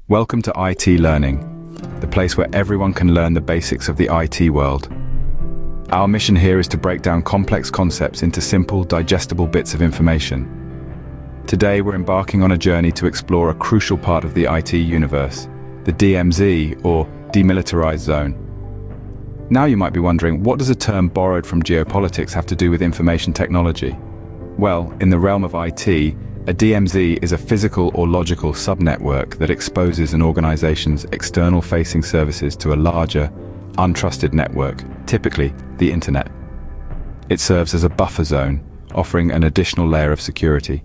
Welcome to IT Learning, the place where everyone can learn the basics of the IT world. Our mission here is to break down complex concepts into simple, digestible bits of information. Today we're embarking on a journey to explore a crucial part of the IT universe, the DMZ, or Demilitarized Zone. Now you might be wondering, what does a term borrowed from geopolitics have to do with information technology? Well, in the realm of IT, a DMZ is a physical or logical subnetwork that exposes an organization's external-facing services to a larger, untrusted network, typically the internet. It serves as a buffer zone, offering an additional layer of security.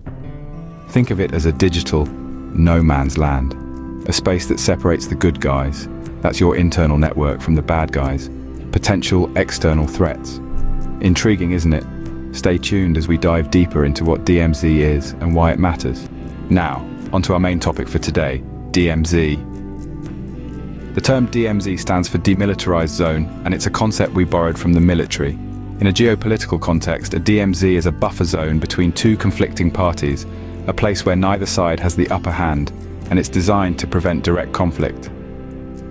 Think of it as a digital no man's land, a space that separates the good guys, that's your internal network, from the bad guys, potential external threats. Intriguing, isn't it? Stay tuned as we dive deeper into what DMZ is and why it matters. Now, onto our main topic for today, DMZ. The term DMZ stands for Demilitarized Zone, and it's a concept we borrowed from the military. In a geopolitical context, a DMZ is a buffer zone between two conflicting parties, a place where neither side has the upper hand, and it's designed to prevent direct conflict.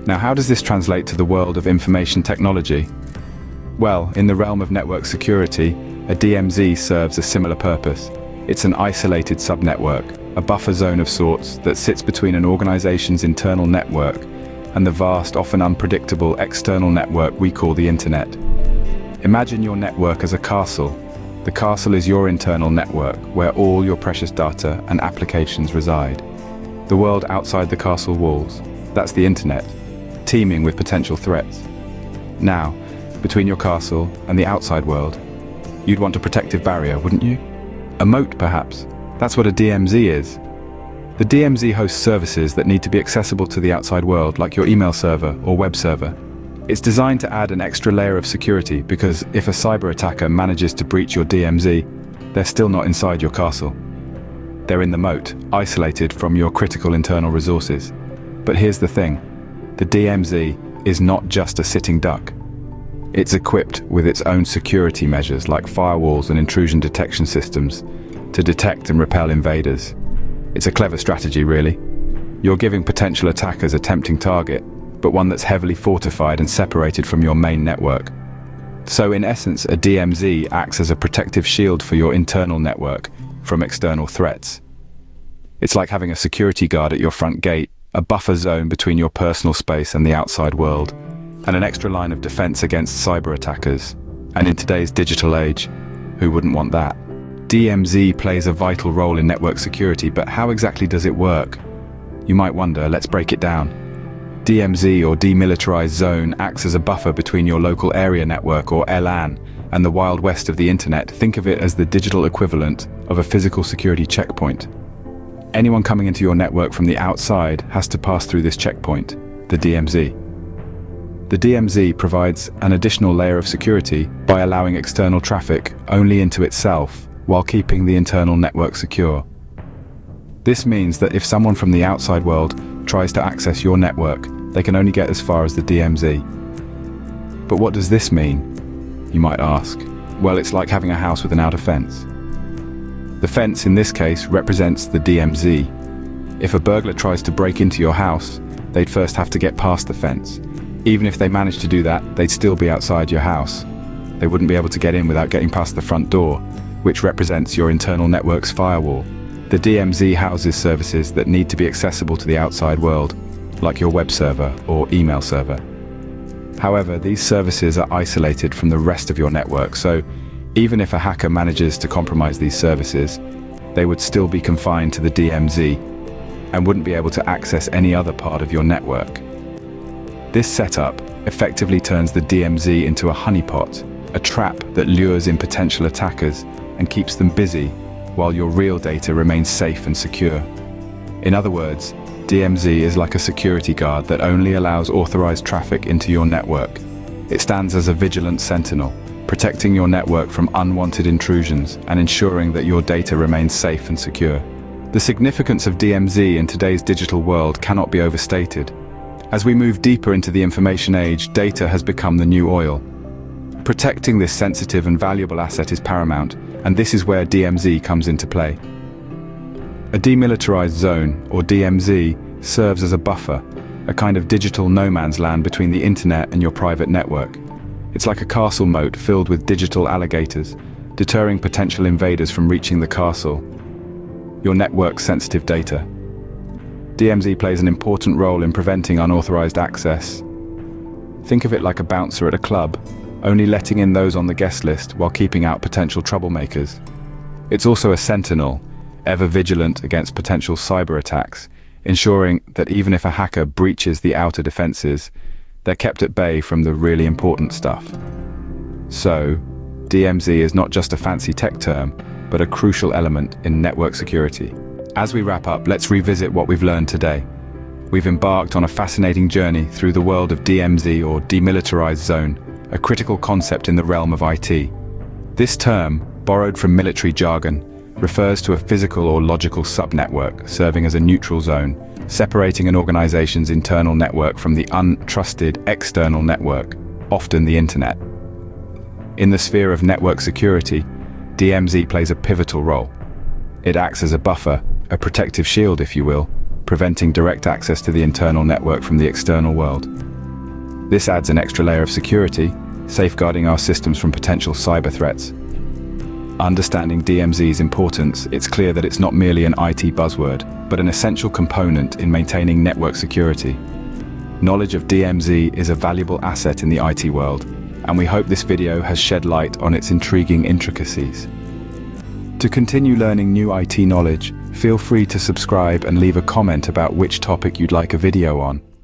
Now, how does this translate to the world of information technology? Well, in the realm of network security, a DMZ serves a similar purpose. It's an isolated subnetwork, a buffer zone of sorts that sits between an organization's internal network and the vast, often unpredictable external network we call the internet. Imagine your network as a castle. The castle is your internal network, where all your precious data and applications reside. The world outside the castle walls, that's the internet, teeming with potential threats. Now, between your castle and the outside world, you'd want a protective barrier, wouldn't you? A moat, perhaps. That's what a DMZ is. The DMZ hosts services that need to be accessible to the outside world, like your email server or web server. It's designed to add an extra layer of security because if a cyber attacker manages to breach your DMZ, they're still not inside your castle. They're in the moat, isolated from your critical internal resources. But here's the thing. The DMZ is not just a sitting duck. It's equipped with its own security measures like firewalls and intrusion detection systems to detect and repel invaders. It's a clever strategy, really. You're giving potential attackers a tempting target, but one that's heavily fortified and separated from your main network. So in essence, a DMZ acts as a protective shield for your internal network from external threats. It's like having a security guard at your front gate, a buffer zone between your personal space and the outside world, and an extra line of defense against cyber attackers. And in today's digital age, who wouldn't want that? DMZ plays a vital role in network security, but how exactly does it work? You might wonder, let's break it down. DMZ, or Demilitarized Zone, acts as a buffer between your local area network, or LAN, and the Wild West of the internet. Think of it as the digital equivalent of a physical security checkpoint. Anyone coming into your network from the outside has to pass through this checkpoint, the DMZ. The DMZ provides an additional layer of security by allowing external traffic only into itself while keeping the internal network secure. This means that if someone from the outside world tries to access your network, they can only get as far as the DMZ. But what does this mean, you might ask? Well, it's like having a house with an outer fence. The fence in this case represents the DMZ. If a burglar tries to break into your house, they'd first have to get past the fence. Even if they managed to do that, they'd still be outside your house. They wouldn't be able to get in without getting past the front door, which represents your internal network's firewall. The DMZ houses services that need to be accessible to the outside world, like your web server or email server. However, these services are isolated from the rest of your network, so even if a hacker manages to compromise these services, they would still be confined to the DMZ and wouldn't be able to access any other part of your network. This setup effectively turns the DMZ into a honeypot, a trap that lures in potential attackers and keeps them busy while your real data remains safe and secure. In other words, DMZ is like a security guard that only allows authorized traffic into your network. It stands as a vigilant sentinel, protecting your network from unwanted intrusions and ensuring that your data remains safe and secure. The significance of DMZ in today's digital world cannot be overstated. As we move deeper into the information age, data has become the new oil. Protecting this sensitive and valuable asset is paramount, and this is where DMZ comes into play. A demilitarized zone, or DMZ, serves as a buffer, a kind of digital no man's land between the internet and your private network. It's like a castle moat filled with digital alligators, deterring potential invaders from reaching the castle. Your network's sensitive data. DMZ plays an important role in preventing unauthorized access. Think of it like a bouncer at a club, only letting in those on the guest list while keeping out potential troublemakers. It's also a sentinel, ever vigilant against potential cyber attacks, ensuring that even if a hacker breaches the outer defenses, they're kept at bay from the really important stuff. So, DMZ is not just a fancy tech term, but a crucial element in network security. As we wrap up, let's revisit what we've learned today. We've embarked on a fascinating journey through the world of DMZ, or demilitarized zone, a critical concept in the realm of IT. This term, borrowed from military jargon, refers to a physical or logical subnetwork serving as a neutral zone, separating an organization's internal network from the untrusted external network, often the internet. In the sphere of network security, DMZ plays a pivotal role. It acts as a buffer, a protective shield if you will, preventing direct access to the internal network from the external world. This adds an extra layer of security, safeguarding our systems from potential cyber threats. Understanding DMZ's importance, it's clear that it's not merely an IT buzzword, but an essential component in maintaining network security. Knowledge of DMZ is a valuable asset in the IT world, and we hope this video has shed light on its intriguing intricacies. To continue learning new IT knowledge, feel free to subscribe and leave a comment about which topic you'd like a video on.